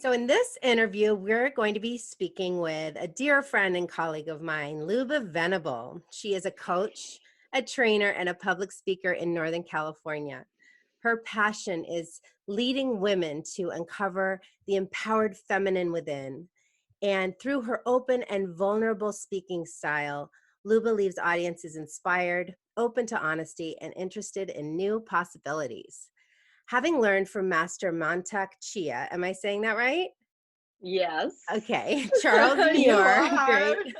So, in this interview, we're going to be speaking with a dear friend and colleague of mine, Luba Venable. She is a coach, a trainer, and a public speaker in Northern California. Her passion is leading women to uncover the empowered feminine within. And through her open and vulnerable speaking style, Luba leaves audiences inspired, open to honesty, and interested in new possibilities. Having learned from Master Mantak Chia, am I saying that right? Yes. Okay, Charles You Muir, are. great.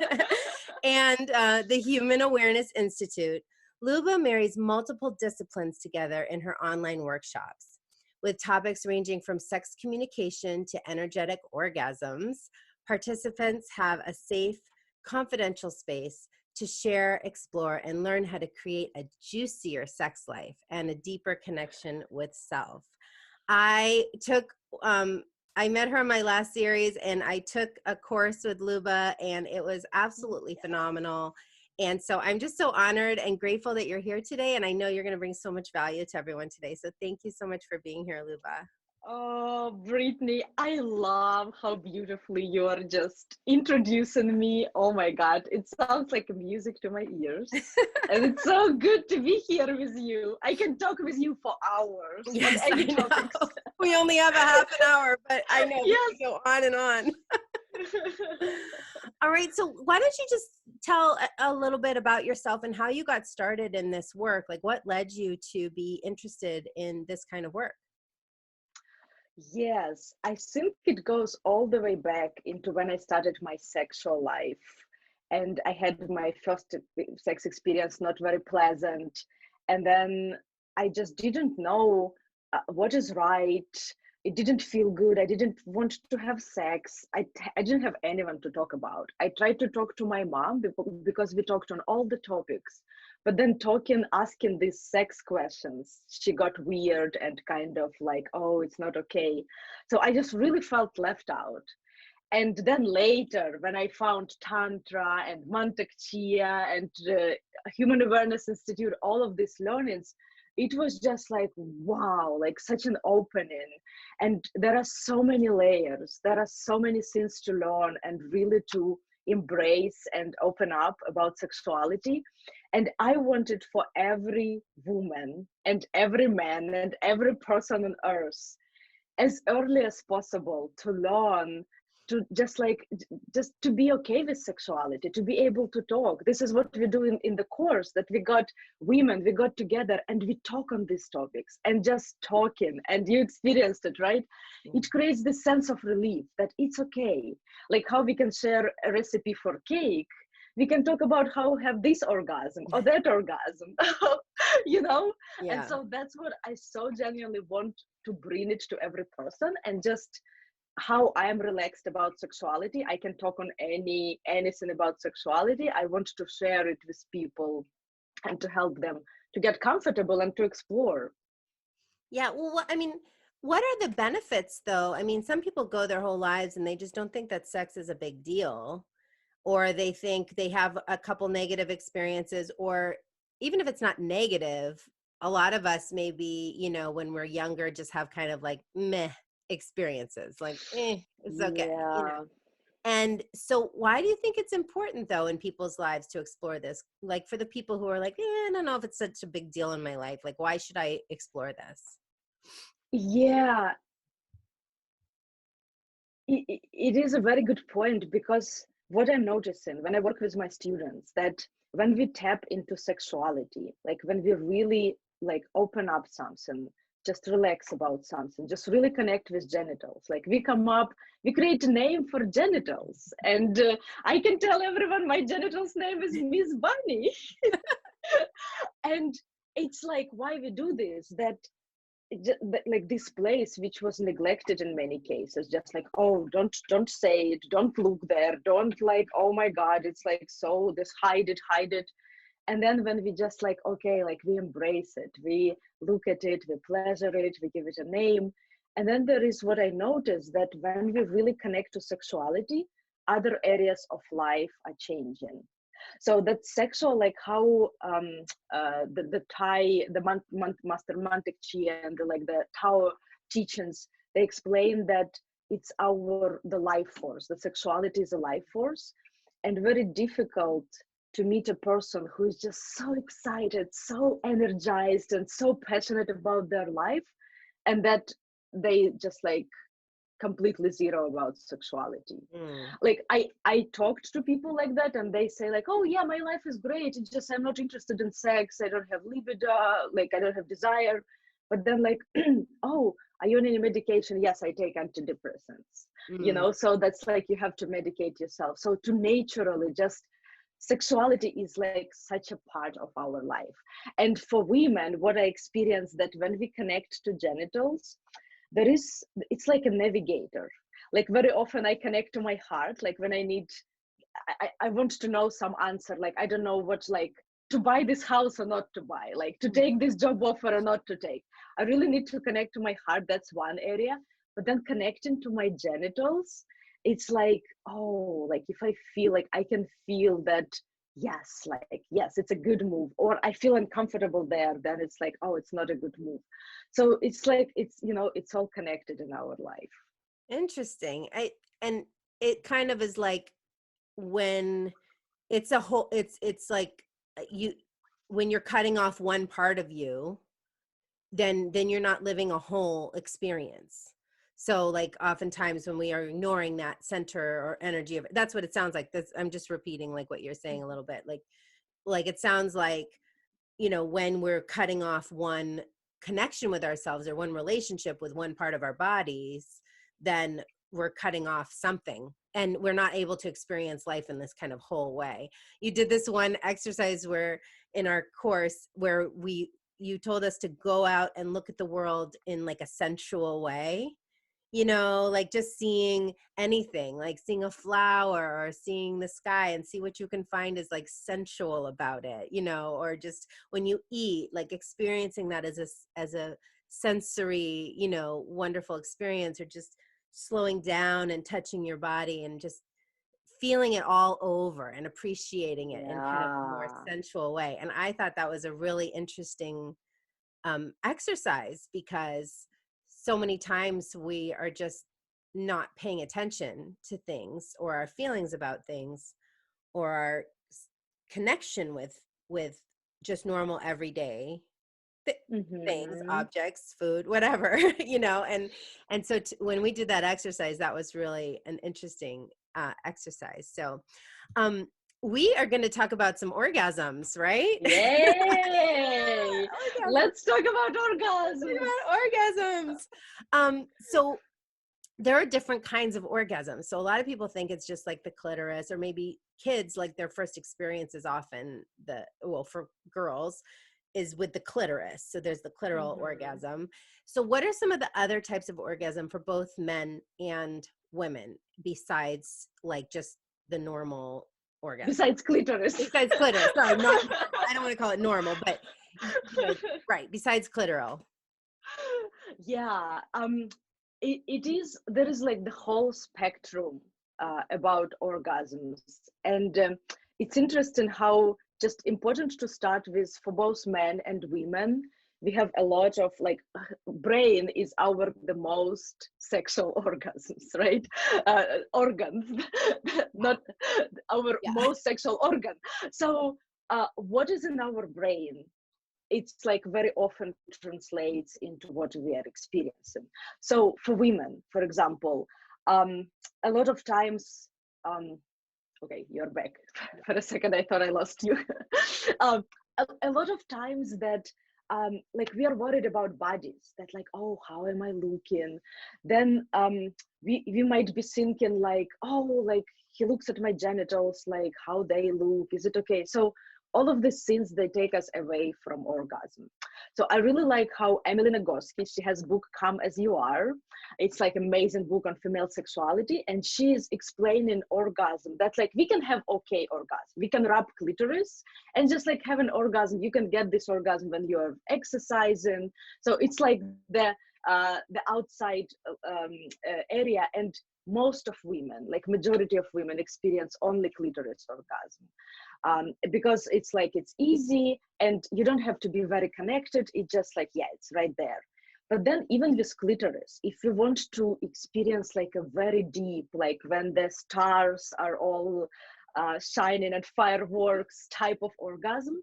And the Human Awareness Institute, Luba marries multiple disciplines together in her online workshops, with topics ranging from sex communication to energetic orgasms. Participants have a safe, confidential space to share, explore, and learn how to create a juicier sex life and a deeper connection with self. I took I met her in my last series and I took a course with Luba and it was absolutely phenomenal. And so I'm just so honored and grateful that you're here today. And I know you're going to bring so much value to everyone today. So thank you so much for being here, Luba. Oh, Brittany, I love how beautifully you are just introducing me. Oh my God, it sounds like music to my ears. And it's so good to be here with you. I can talk with you for hours on Yes, I any know. topics. We only have a half an hour, but I know we Yes. can go on and on. All right. So why don't you just tell a little bit about yourself and how you got started in this work? Like what led you to be interested in this kind of work? Yes, I think it goes all the way back into when I started my sexual life. And I had my first sex experience, not very pleasant. And then I just didn't know what is right. It didn't feel good. I didn't want to have sex. I didn't have anyone to talk about. I tried to talk to my mom because we talked on all the topics. But then asking these sex questions, she got weird and kind of like, oh, it's not okay. So I just really felt left out. And then later, when I found Tantra and Mantak Chia and Human Awareness Institute, all of these learnings, it was just like, wow, like such an opening. And there are so many layers, there are so many things to learn and really to embrace and open up about sexuality. And I wanted for every woman and every man and every person on earth as early as possible to learn to just to be okay with sexuality, to be able to talk. This is what we do in the course, that we got together and we talk on these topics, and just talking, and you experienced it, right? It creates this sense of relief that it's okay. Like how we can share a recipe for cake, we can talk about how have this orgasm or that orgasm. you know and Yeah. so that's what I so genuinely want to bring it to every person. And just how I am relaxed about sexuality, I can talk on anything about sexuality. I want to share it with people and to help them to get comfortable and to explore. Yeah. Well, I mean, what are the benefits though? I mean, some people go their whole lives and they just don't think that sex is a big deal, or they think they have a couple negative experiences, or even if it's not negative, a lot of us maybe, when we're younger, just have kind of like meh experiences, like, it's okay. Yeah. And so why do you think it's important though in people's lives to explore this? Like for the people who are like, I don't know if it's such a big deal in my life. Like, why should I explore this? Yeah, it is a very good point, because what I'm noticing when I work with my students, that when we tap into sexuality, like when we really like open up something, just relax about something, just really connect with genitals, like we create a name for genitals, and I can tell everyone my genitals name is Miss Bunny. And it's like, why we do this, that like this place which was neglected in many cases, just like, oh, don't say it, don't look there, don't, like, oh my God, it's like, so this, hide it. And then when we just like, okay, like we embrace it, we look at it, we pleasure it, we give it a name. And then there is what I noticed, that when we really connect to sexuality, other areas of life are changing. So that sexual, like how the Thai, Master Mantak Chia and like the Tao teachings, they explain that it's the life force. The sexuality is a life force, and very difficult to meet a person who is just so excited, so energized, and so passionate about their life, and that they just like completely zero about sexuality. Mm. Like I talked to people like that, and they say like, oh yeah, my life is great, it's just I'm not interested in sex, I don't have libido, like I don't have desire. But then like, oh, are you on any medication? Yes, I take antidepressants. Mm. So that's like, you have to medicate yourself. So to naturally just, sexuality is like such a part of our life. And for women, what I experienced, that when we connect to genitals, it's like a navigator. Like very often I connect to my heart, like when I need, I want to know some answer, like I don't know what, like to buy this house or not to buy, like to take this job offer or not to take. I really need to connect to my heart. That's one area. But then connecting to my genitals, it's like, oh, like if I feel like I can feel that, yes, like yes, it's a good move, or I feel uncomfortable there, then it's like, oh, it's not a good move. So it's like, it's all connected in our life. Interesting. And it kind of is like when it's a whole, it's like you, when you're cutting off one part of you, then you're not living a whole experience. So like oftentimes when we are ignoring that center or energy of, that's what it sounds like. This, I'm just repeating like what you're saying a little bit. Like it sounds like, when we're cutting off one connection with ourselves or one relationship with one part of our bodies, then we're cutting off something and we're not able to experience life in this kind of whole way. You did this one exercise where in our course where you told us to go out and look at the world in like a sensual way, like just seeing anything, like seeing a flower or seeing the sky, and see what you can find is like sensual about it, or just when you eat, like experiencing that as a sensory, wonderful experience, or just slowing down and touching your body and just feeling it all over and appreciating it in kind of a more Yeah. sensual way. And I thought that was a really interesting exercise, because so many times we are just not paying attention to things or our feelings about things or our connection with just normal everyday th- things, Mm-hmm. objects, food, whatever, and so when we did that exercise, that was really an interesting exercise. So um we are going to talk about some orgasms, right? Yay! Orgasms. Let's talk about orgasms. Orgasms. So there are different kinds of orgasms. So a lot of people think it's just like the clitoris, or maybe kids, like their first experience is often for girls is with the clitoris. So there's the clitoral Mm-hmm. orgasm. So what are some of the other types of orgasm for both men and women besides like just the normal orgasm? Besides clitoris. Besides clitoris. Sorry, not normal. I don't want to call it normal, but right, besides clitoral. Yeah, it is, there is like the whole spectrum about orgasms. And it's interesting how just important to start with for both men and women. We have a lot of like, brain is the most sexual orgasms, right? Organs, not our Yeah. most sexual organ. So what is in our brain, it's like very often translates into what we are experiencing. So for women, for example, a lot of times, um, okay, you're back. For a second I thought I lost you. um, a lot of times that, like we are worried about bodies, that like, oh, how am I looking? Then we might be thinking like, oh, like he looks at my genitals, like how they look, is it okay? So all of these things, they take us away from orgasm. So I really like how Emily Nagoski, she has book Come As You Are. It's like amazing book on female sexuality, and she is explaining orgasm. That's like, we can have okay orgasm, we can rub clitoris and just like have an orgasm. You can get this orgasm when you're exercising. So it's like the outside area. And most of women, like majority of women, experience only clitoris orgasm, because it's like, it's easy and you don't have to be very connected. It's just like, yeah, it's right there. But then even with clitoris, if we want to experience like a very deep, like when the stars are all shining and fireworks type of orgasm,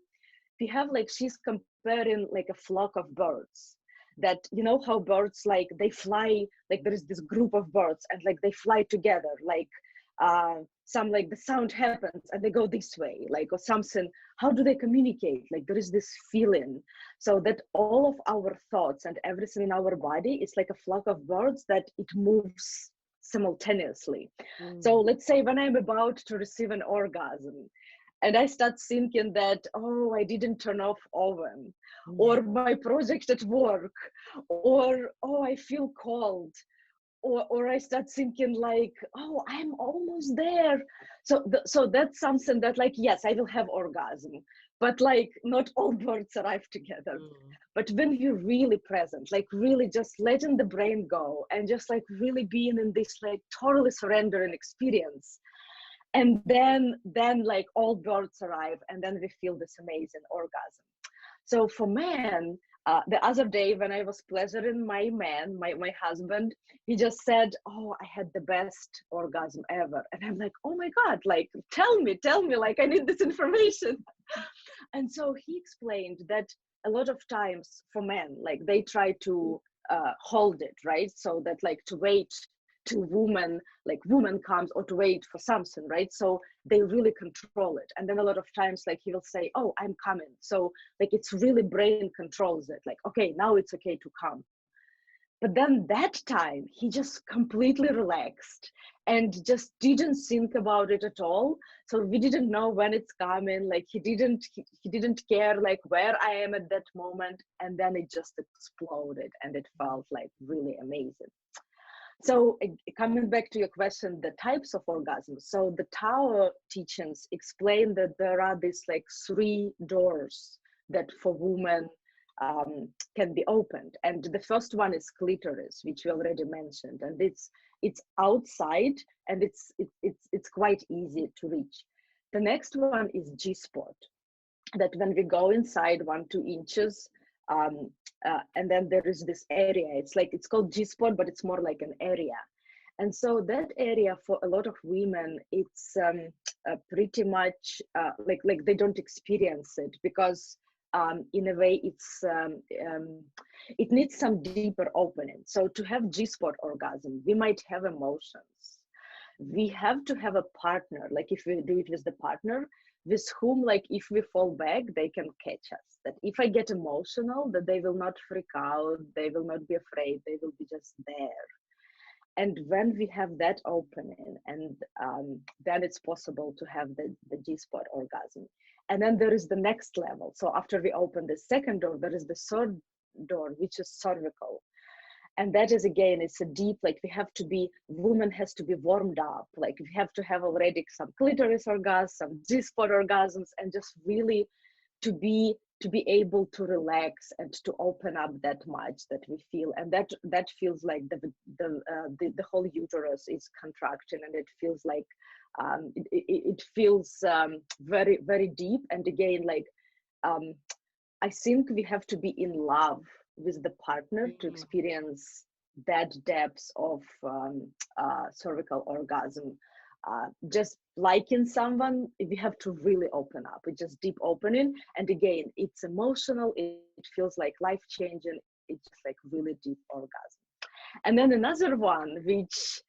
we have like, she's comparing like a flock of birds, that you know how birds like they fly, like there is this group of birds and like they fly together, like some like the sound happens and they go this way, like or something. How do they communicate? Like there is this feeling, so that all of our thoughts and everything in our body is like a flock of birds that it moves simultaneously. So let's say when I'm about to receive an orgasm and I start thinking that, oh, I didn't turn off oven, or my project at work, or oh, I feel cold, or I start thinking like, oh, I'm almost there. So that's something that like, yes, I will have orgasm, but like not all birds arrive together. But when you're really present, like really just letting the brain go and just like really being in this like totally surrendering experience, and then like all birds arrive and then we feel this amazing orgasm. So for men, the other day when I was pleasuring my man, my husband, he just said, oh, I had the best orgasm ever. And I'm like, oh my God, like tell me, like I need this information. And so he explained that a lot of times for men, like they try to hold it, right? So that like to wait to woman, like woman comes, or to wait for something, right? So they really control it. And then a lot of times like he will say, oh, I'm coming. So like it's really brain controls it, like, okay, now it's okay to come. But then that time he just completely relaxed and just didn't think about it at all. So we didn't know when it's coming, like he didn't care like where I am at that moment. And then it just exploded and it felt like really amazing. So coming back to your question, the types of orgasms. So the Tao teachings explain that there are these like 3 doors that for women can be opened. And the first one is clitoris, which we already mentioned. And it's outside and it's quite easy to reach. The next one is G-spot, that when we go inside 1-2 inches, and then there is this area, it's called G-spot, but it's more like an area. And so that area for a lot of women, it's pretty much like they don't experience it, because in a way it needs some deeper opening. So to have G-spot orgasm, we might have emotions. We have to have a partner, like if we do it with the partner, with whom, like if we fall back, they can catch us. That if I get emotional, that they will not freak out, they will not be afraid, they will be just there. And when we have that opening, and then it's possible to have the G-spot orgasm. And then there is the next level. So after we open the second door, there is the third door, which is cervical. And that is, again, it's a deep, like we have to be, woman has to be warmed up. Like we have to have already some clitoris orgasms, some G-spot orgasms, and just really to be able to relax and to open up that much that we feel. And that feels like the whole uterus is contracting, and it feels like, it feels very, very deep. And again, like, I think we have to be in love with the partner to experience that depth of cervical orgasm. Just liking someone, we have to really open up. It's just deep opening. And again, it's emotional. It feels like life-changing. It's just like really deep orgasm. And then another one, which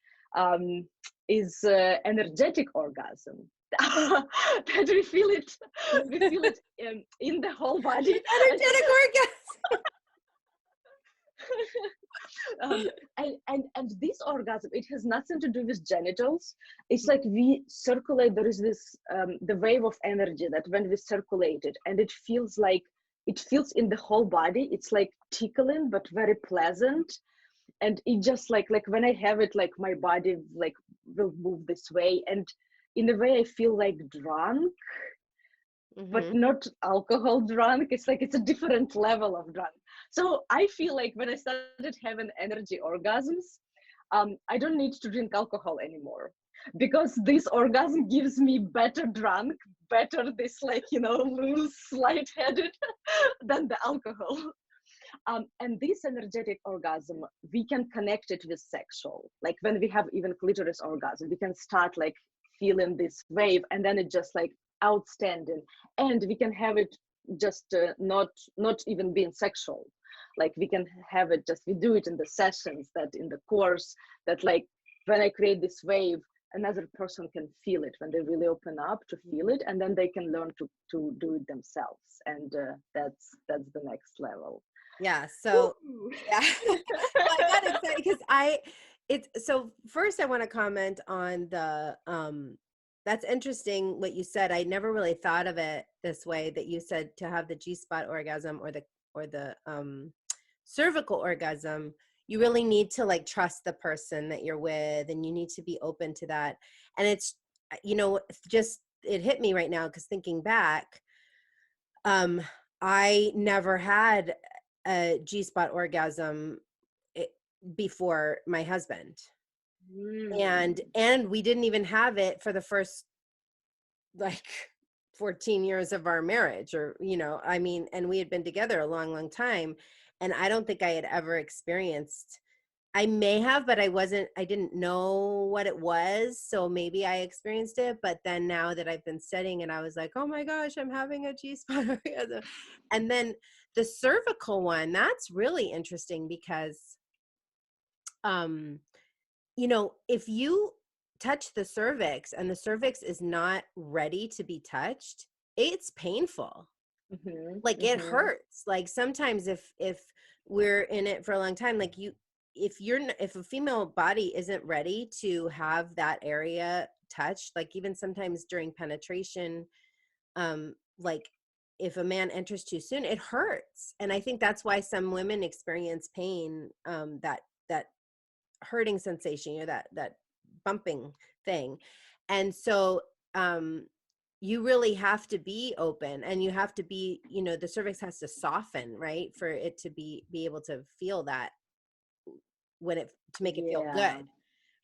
is energetic orgasm. That we feel it in the whole body. Energetic orgasm. And this orgasm, it has nothing to do with genitals. It's like we circulate, there is this the wave of energy that when we circulate it, and it feels in the whole body. It's like tickling, but very pleasant. And it just like when I have it, like my body like will move this way, and in a way I feel like drunk, but not alcohol drunk. It's like it's a different level of drunk. So I feel like when I started having energy orgasms, I don't need to drink alcohol anymore, because this orgasm gives me better drunk, better this like, loose, lightheaded than the alcohol. And this energetic orgasm, we can connect it with sexual. Like when we have even clitoris orgasm, we can start like feeling this wave, and then it just like outstanding. And we can have it just not even being sexual. Like we can have it just, we do it in the sessions, that in the course, that like when I create this wave, another person can feel it when they really open up to feel it, and then they can learn to do it themselves. And that's the next level. Yeah. So Woo. yeah. Well, I got excited because it's so first I want to comment on the that's interesting what you said. I never really thought of it this way, that you said to have the G-spot orgasm or the cervical orgasm, you really need to like trust the person that you're with, and you need to be open to that. And it's, just it hit me right now because thinking back, I never had a G-spot orgasm before my husband. Mm. And we didn't even have it for the first like 14 years of our marriage, or I mean, and we had been together a long, long time, and I don't think I had ever experienced. I may have, but I didn't know what it was, so maybe I experienced it. But then now that I've been studying it, I was like, oh my gosh, I'm having a G-spot orgasm. And then the cervical one, that's really interesting because if you touch the cervix and the cervix is not ready to be touched, it's painful. Mm-hmm, Like it mm-hmm. hurts. Like sometimes if we're in it for a long time, like if a female body isn't ready to have that area touched, like even sometimes during penetration, like if a man enters too soon, it hurts. And I think that's why some women experience pain, that hurting sensation, that bumping thing. And so you really have to be open, and you have to be, the cervix has to soften, right, for it to be able to feel that, to make it feel Yeah. good,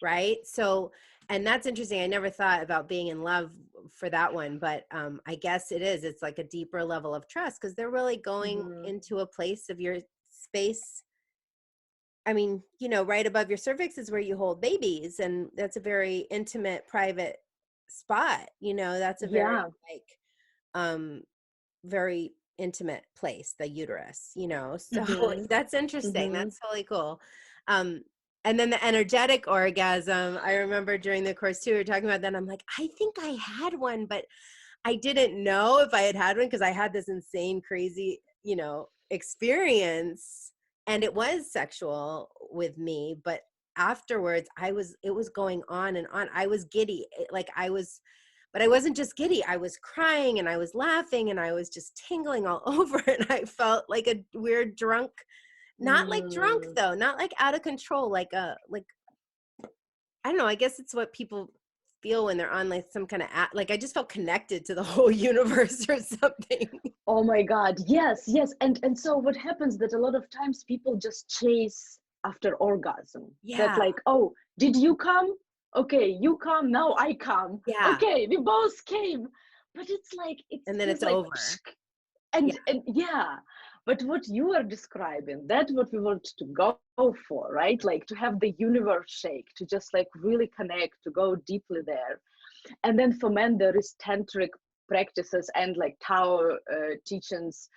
right? So, and that's interesting. I never thought about being in love for that one, but I guess it's like a deeper level of trust, because they're really going Mm-hmm. into a place of your space. I mean, right above your cervix is where you hold babies, and that's a very intimate, private spot. That's a very Yeah. like very intimate place, the uterus, so Mm-hmm. that's interesting. Mm-hmm. That's totally cool. um and then the energetic orgasm, I remember during the course too, we were talking about that, and I'm like, I think I had one, but I didn't know if I had one, because I had this insane, crazy, experience, and it was sexual with me, but afterwards it was going on and on. I was giddy, but I wasn't just giddy. I was crying and I was laughing and I was just tingling all over, and I felt like a weird drunk, not like drunk Mm. though, not like out of control, like I don't know, I guess it's what people feel when they're on like some kind of like I just felt connected to the whole universe or something. Oh my God. Yes, yes. And so what happens that a lot of times people just chase after orgasm. That Yeah. like, oh, did you come? Okay, you come, now I come. Yeah. Okay, we both came. But it's like it And then feels it's like over. Yeah. and yeah. But what you are describing, that's what we want to go for, right? Like to have the universe shake, to just like really connect, to go deeply there. And then for men there is tantric practices and like Tao teachings.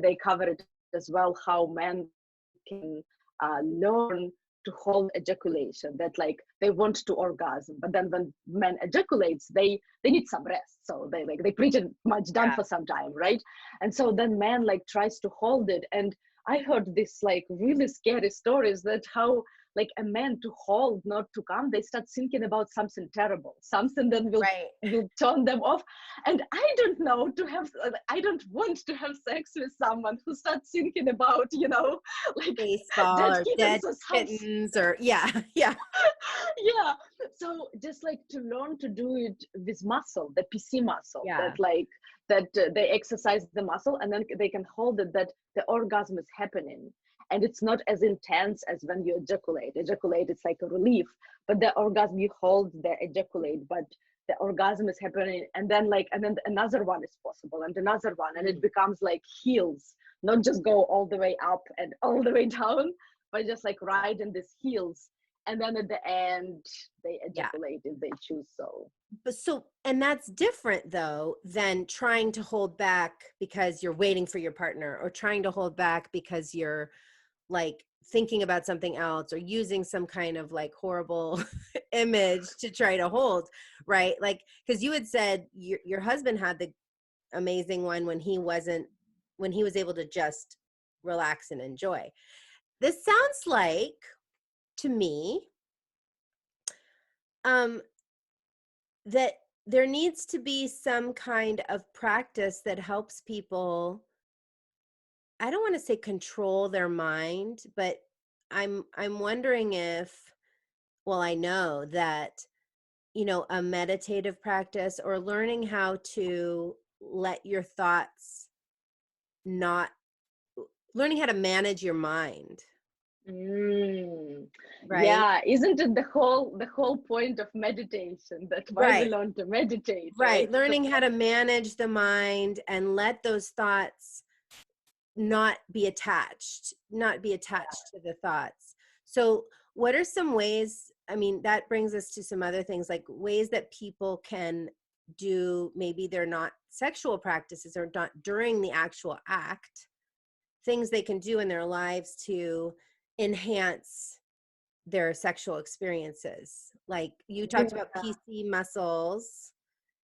They cover it as well, how men can learn to hold ejaculation, that like they want to orgasm, but then when men ejaculates, they need some rest, so they pretty much done Yeah. for some time, right? And so then man like tries to hold it. And I heard this like really scary stories, that how like a man to hold not to come, they start thinking about something terrible, something that Right. will turn them off. And I don't know, to have I don't want to have sex with someone who starts thinking about, like Baseball dead or kittens dead or something. kittens, or yeah. Yeah. Yeah, so just like to learn to do it with muscle, the PC muscle, that Yeah. like that they exercise the muscle, and then they can hold it, that the orgasm is happening. And it's not as intense as when you ejaculate, it's like a relief. But the orgasm, you hold the ejaculate, but the orgasm is happening, and then another one is possible, and another one, and it Mm. becomes like heals not just go all the way up and all the way down, but just like ride in these heels. And then at the end, they Yeah. ejaculate if they choose so. But so, and that's different though than trying to hold back because you're waiting for your partner, or trying to hold back because you're like thinking about something else, or using some kind of like horrible image to try to hold, right? Like, because you had said your husband had the amazing one when he wasn't, when he was able to just relax and enjoy. This sounds like, to me, um that there needs to be some kind of practice that helps people, I don't want to say control their mind, but I'm wondering if, well, I know that, a meditative practice, or learning how to let your thoughts not, learning how to manage your mind, Mm, right? yeah, isn't it the whole point of meditation, that why we Right. learn to meditate, Right. right? To Learning how to manage the mind and let those thoughts not be attached to the thoughts. So what are some ways, I mean, that brings us to some other things, like ways that people can do, maybe they're not sexual practices or not during the actual act, things they can do in their lives to enhance their sexual experiences. Like you talked about yeah. PC muscles,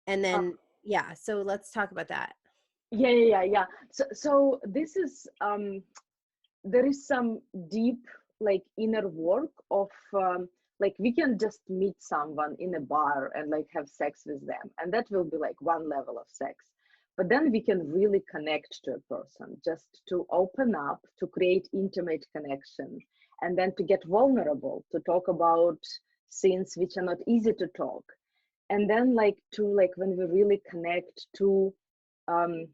and then yeah, so let's talk about that. Yeah. So this is there is some deep like inner work of like we can just meet someone in a bar and like have sex with them, and that will be like one level of sex. But then we can really connect to a person, just to open up, to create intimate connection, and then to get vulnerable, to talk about things which are not easy to talk. And then like to like when we really connect to um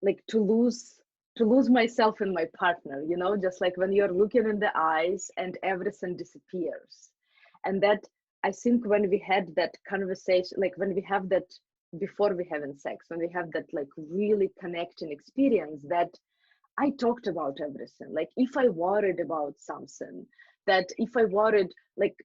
like to lose myself in my partner, just like when you're looking in the eyes and everything disappears. And that, I think when we had that conversation, like when we have that before we having sex, when we have that like really connecting experience, that I talked about everything. Like if I worried about something, that if I worried, like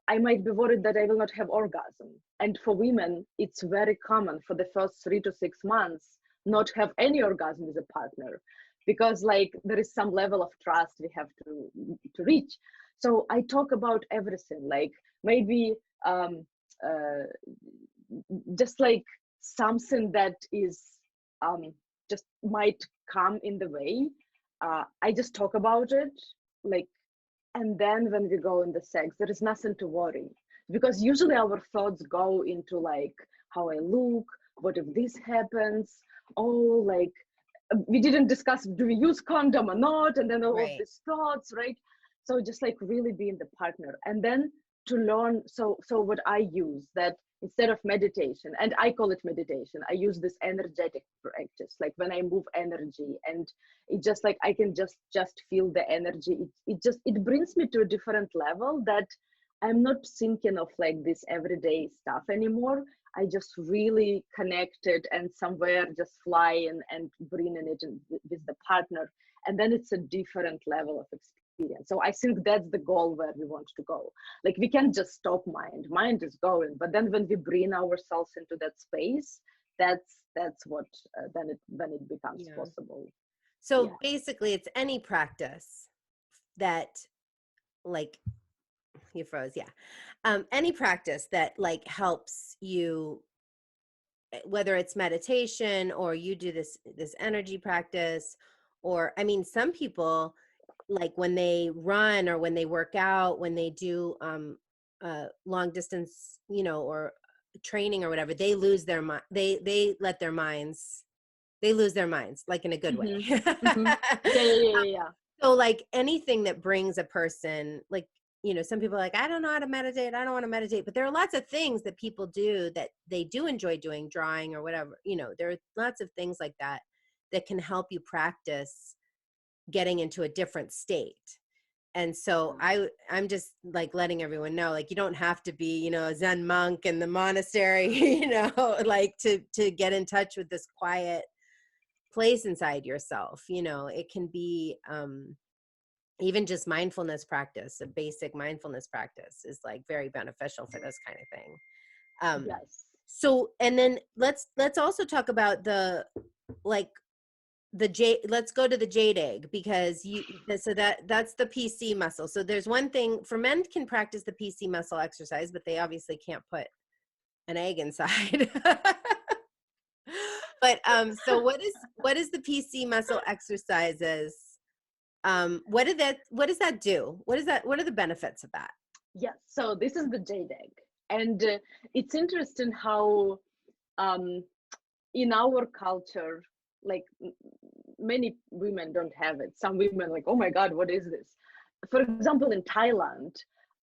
I might be worried that I will not have orgasm. And for women, it's very common for the first 3 to 6 months not have any orgasm with a partner, because like there is some level of trust we have to reach. So I talk about everything, like maybe uh, just like something that is um, just might come in the way. I just talk about it, like, and then when we go in the sex, there is nothing to worry, because usually our thoughts go into like how I look, what if this happens, oh, like we didn't discuss, do we use condom or not, and then all of Right. these thoughts, right? So just like really being the partner, and then to learn. So what I use, that instead of meditation, and I call it meditation, I use this energetic practice, like when I move energy, and it just like I can just feel the energy. It brings me to a different level, that I'm not thinking of like this everyday stuff anymore. I just really connected and somewhere just fly and bringing it in with the partner. And then it's a different level of experience. So I think that's the goal where we want to go. Like we can't just stop mind. Mind is going, but then when we bring ourselves into that space, that's what then it when it becomes Yeah. possible. So Yeah. basically, it's any practice that, like, you froze, yeah. Any practice that like helps you, whether it's meditation or you do this energy practice, or I mean, some people, like when they run or when they work out, when they do long distance, or training or whatever, they lose their mind. They let their minds, they lose their minds, like in a good way. Mm-hmm. Mm-hmm. Yeah. So like anything that brings a person, like, some people are like, I don't know how to meditate, I don't want to meditate, but there are lots of things that people do that they do enjoy doing, drawing or whatever. There are lots of things like that that can help you practice getting into a different state. And so I'm just like letting everyone know, like, you don't have to be, a Zen monk in the monastery, like to get in touch with this quiet place inside yourself. You know, it can be even just mindfulness practice, a basic mindfulness practice is like very beneficial for this kind of thing. Yes. So, and then let's also talk about the, like, the J, let's go to the jade egg, because so that's the PC muscle. So there's one thing for men can practice the PC muscle exercise, but they obviously can't put an egg inside. But so what is the PC muscle exercises? What does that do? What are the benefits of that? Yes. So this is the jade egg. And it's interesting how um, in our culture, like many women don't have it. Some women like, oh my God, what is this? For example, in Thailand,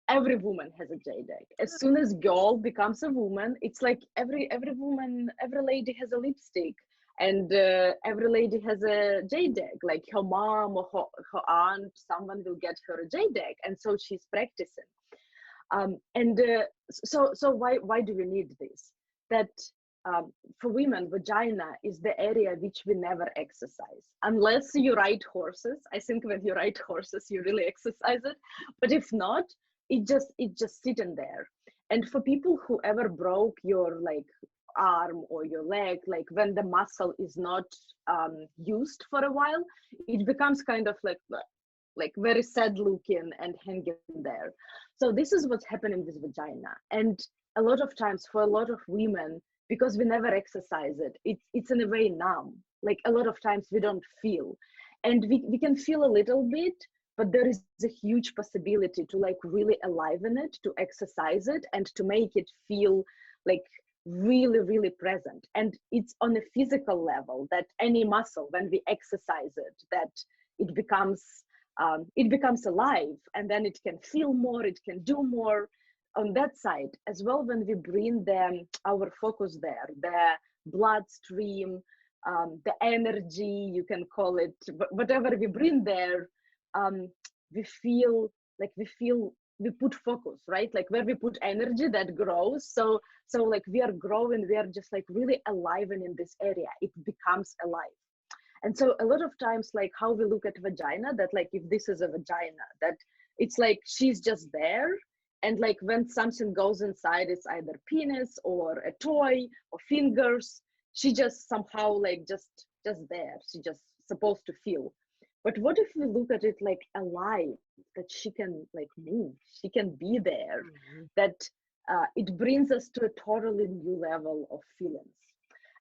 every woman has a jade egg. As soon as girl becomes a woman, it's like every woman, every lady has a lipstick, and every lady has a jade egg. Like her mom or her aunt, someone will get her a jade egg, and so she's practicing. And so why do we need this? That for women, vagina is the area which we never exercise unless you ride horses. I think when you ride horses, you really exercise it. But if not, it just sitting there. And for people who ever broke your like arm or your leg, like when the muscle is not used for a while, it becomes kind of like very sad looking and hanging there. So this is what's happening with vagina. And a lot of times for a lot of women, because we never exercise it, it's in a way numb. Like a lot of times we don't feel. And we can feel a little bit, but there is a huge possibility to like really enliven it, to exercise it, and to make it feel like really, really present. And it's on a physical level that any muscle, when we exercise it, that it becomes alive, and then it can feel more, it can do more on that side as well. When we bring our focus there, the bloodstream, the energy, you can call it whatever we bring there, we feel like we put focus, right? Like where we put energy, that grows. So like we are growing, we are just like really alive, and in this area it becomes alive. And so a lot of times, like how we look at vagina, that like if this is a vagina, that it's like she's just there. And like when something goes inside, it's either penis or a toy or fingers. She just somehow like just there. She just supposed to feel. But what if we look at it like alive, that she can like move, she can be there, Mhm. that it brings us to a totally new level of feelings.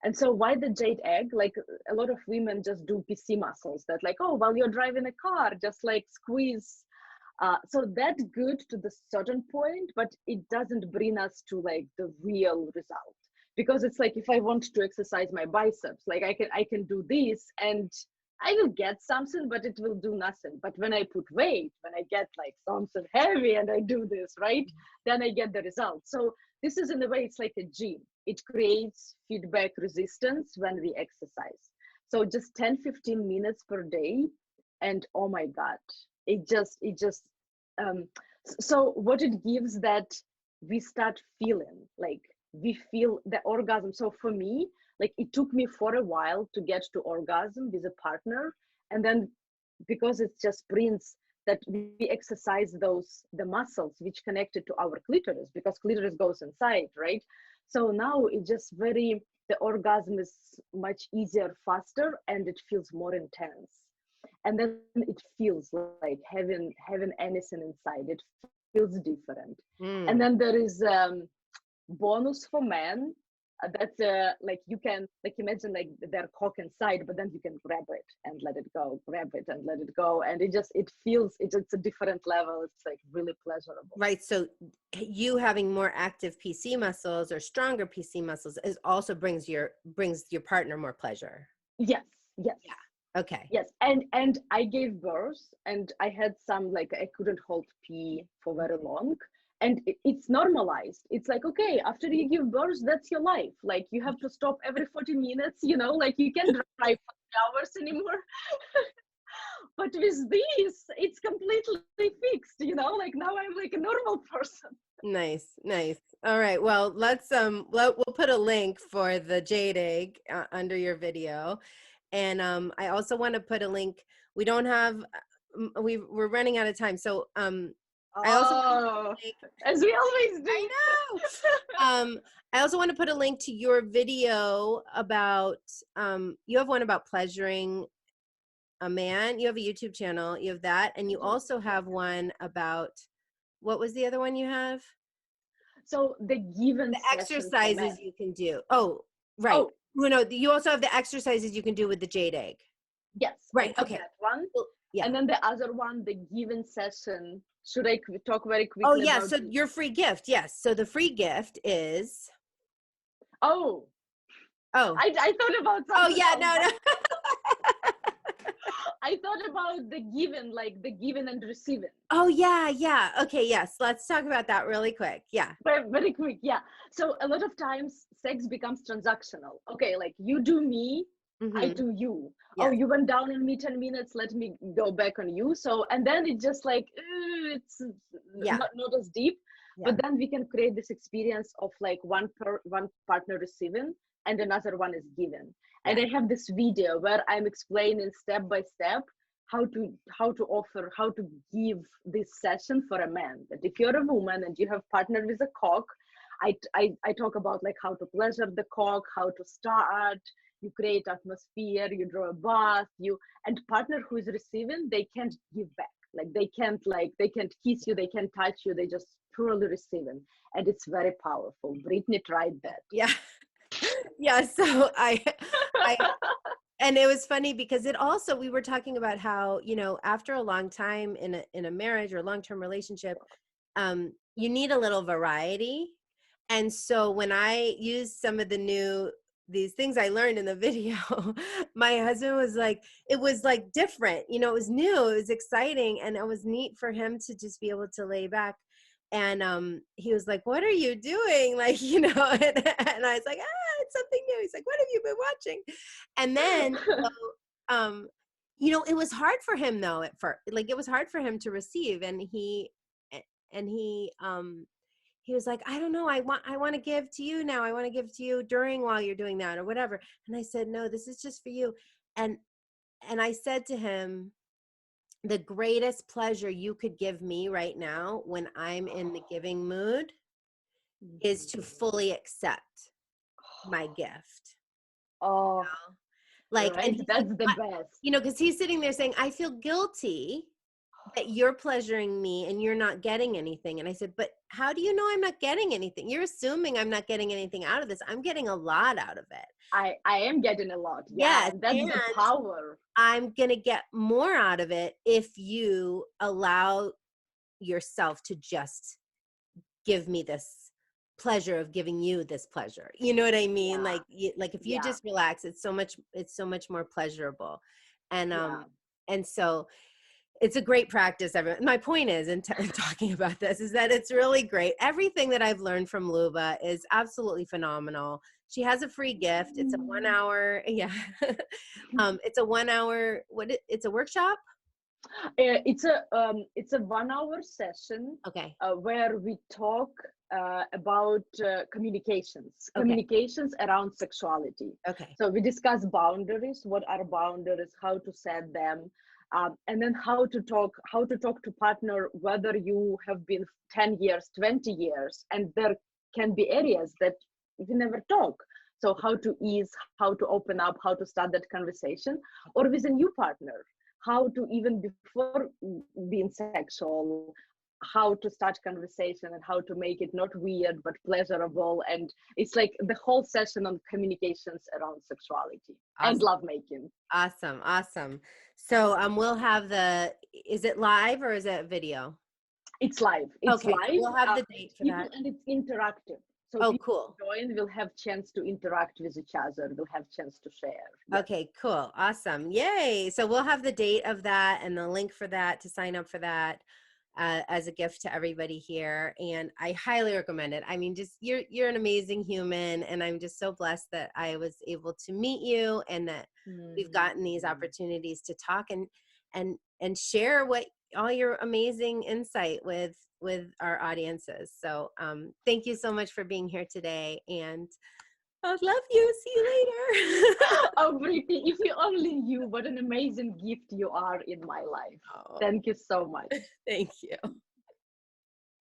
And so why the jade egg? Like a lot of women just do PC muscles that like, oh, while you're driving a car, just like squeeze. So that's good to the certain point, but it doesn't bring us to like the real result. Because it's like if I want to exercise my biceps, like I can do this and I will get something, but it will do nothing. But when I put weight, when I get like something heavy and I do this, right, then I get the result. So this is in a way, it's like a gym. It creates feedback resistance when we exercise. So just 10-15 minutes per day. And oh my God, it just, um, so what it gives, that we start feeling like we feel the orgasm. So for me, like it took me for a while to get to orgasm with a partner. And then because it just brings that we exercise the muscles which connected to our clitoris, because clitoris goes inside, right? So now it just the orgasm is much easier, faster, and it feels more intense. And then it feels like having anything inside, it feels different. And Mm. then there is bonus for men, that's like you can like imagine like their cock inside, but then you can grab it and let it go, grab it and let it go, and it feels it's a different level. It's like really pleasurable. Right. So you having more active PC muscles or stronger PC muscles is also brings your partner more pleasure. Yes, yes. Yeah. Okay. Yes, and I gave birth, and I had some like I couldn't hold pee for very long, and it's normalized. It's like, okay, after you give birth, that's your life. Like you have to stop every 40 minutes, like you can't drive for 3 hours anymore. But with this, it's completely fixed. Like now I'm like a normal person. Nice, nice. All right. Well, we'll put a link for the jade egg under your video. And I also want to put a link. We don't have, we're running out of time. So I also want to put Oh, a link. as we always I do. know. I also want to put a link to your video about, you have one about pleasuring a man. You have a YouTube channel. You have that. And you also have one about, what was the other one you have? So the given The session for exercises men. you can do. Oh, right. Oh, You know, you also have the exercises you can do with the jade egg. yes, I Right. have Okay. that one. Well, yeah. And then the other one, the given session. Should I talk very Oh, quickly yeah. about So this? your free gift. Yes. So the free gift is, Oh, oh, I thought about oh, something yeah. else. No, no. I thought about the given, like the given and receiving. Oh, yeah. Yeah. Okay. Yes. Let's talk about that really quick. Yeah. Very, very quick, yeah. So a lot of times sex becomes transactional. Okay, like you do me, I Mm-hmm. do you. Oh, Yes. you went down on me 10 minutes, let me go back on you. So, and then it's just like, it's Yeah. not as deep, Yeah. but then we can create this experience of like one partner receiving and another one is given. And Yeah. I have this video where I'm explaining step by step how to give this session for a man. That if you're a woman and you have partnered with a cock, I talk about like how to pleasure the cock, how to start, you create atmosphere, you draw a bath, you and partner who is receiving, they can't give back. Like they can't kiss you, they can't touch you, they just purely receiving. And it's very powerful. Brittany tried that. Yeah. Yeah. So I, and it was funny because it also, we were talking about how, you know, after a long time in a marriage or a long-term relationship, you need a little variety. And so when I used some of these things I learned in the video, my husband was like, it was like different, you know, it was new, it was exciting. And it was neat for him to just be able to lay back. And he was like, what are you doing? Like, you know, and I was like, it's something new. He's like, what have you been watching? And then, um, you know, it was hard for him though, at first, like it was hard for him to receive. And he was like, I don't know, I want to give to you now. I want to give to you during while you're doing that or whatever. And I said, no, this is just for you. And I said to him, the greatest pleasure you could give me right now when I'm in the giving mood is to fully accept my gift. Oh, Like, and right. he's like, That's the best. you know, because he's sitting there saying, I feel guilty that you're pleasuring me and you're not getting anything. And I said, but how do you know I'm not getting anything? You're assuming I'm not getting anything out of this. I'm getting a lot out of it. I am getting a lot. Yeah, Yes. and that's And the power. I'm going to get more out of it if you allow yourself to just give me this pleasure of giving you this pleasure. You know what I mean? Yeah, Like, like if you yeah, just relax, it's so much more pleasurable. And, yeah. and so it's a great practice. Everyone. My point is, in talking about this, is that it's really great. Everything that I've learned from Luba is absolutely phenomenal. She has a free gift. It's a 1 hour. Yeah. It's a 1 hour. It's a workshop. It's a 1 hour session Okay. where we talk about Okay. communications around sexuality. Okay. So we discuss boundaries, what are boundaries, how to set them, and then how to talk to partner, whether you have been 10 years, 20 years, and there can be areas that we never talk. So how to ease, how to open up, how to start that conversation, or with a new partner, how to even before being sexual, how to start conversation and how to make it not weird but pleasurable. And it's like the whole session on communications around sexuality and Awesome. lovemaking. Awesome. Awesome. So we'll have is it live or is it video? It's live. It's Okay. So live. we'll have the date for People that. and it's interactive. So Oh, people cool. who join will have chance to interact with each other. Will have chance to share. Yeah. Okay, cool. Awesome. Yay. So we'll have the date of that and the link for that to sign up for that as a gift to everybody here. And I highly recommend it. I mean, just you're an amazing human. And I'm just so blessed that I was able to meet you and that we've gotten these opportunities to talk and share all your amazing insight with our audiences. So thank you so much for being here today. And I love you. See you later. Oh, Brittany, if you only knew what an amazing gift you are in my life. Oh, Thank you so much. thank you.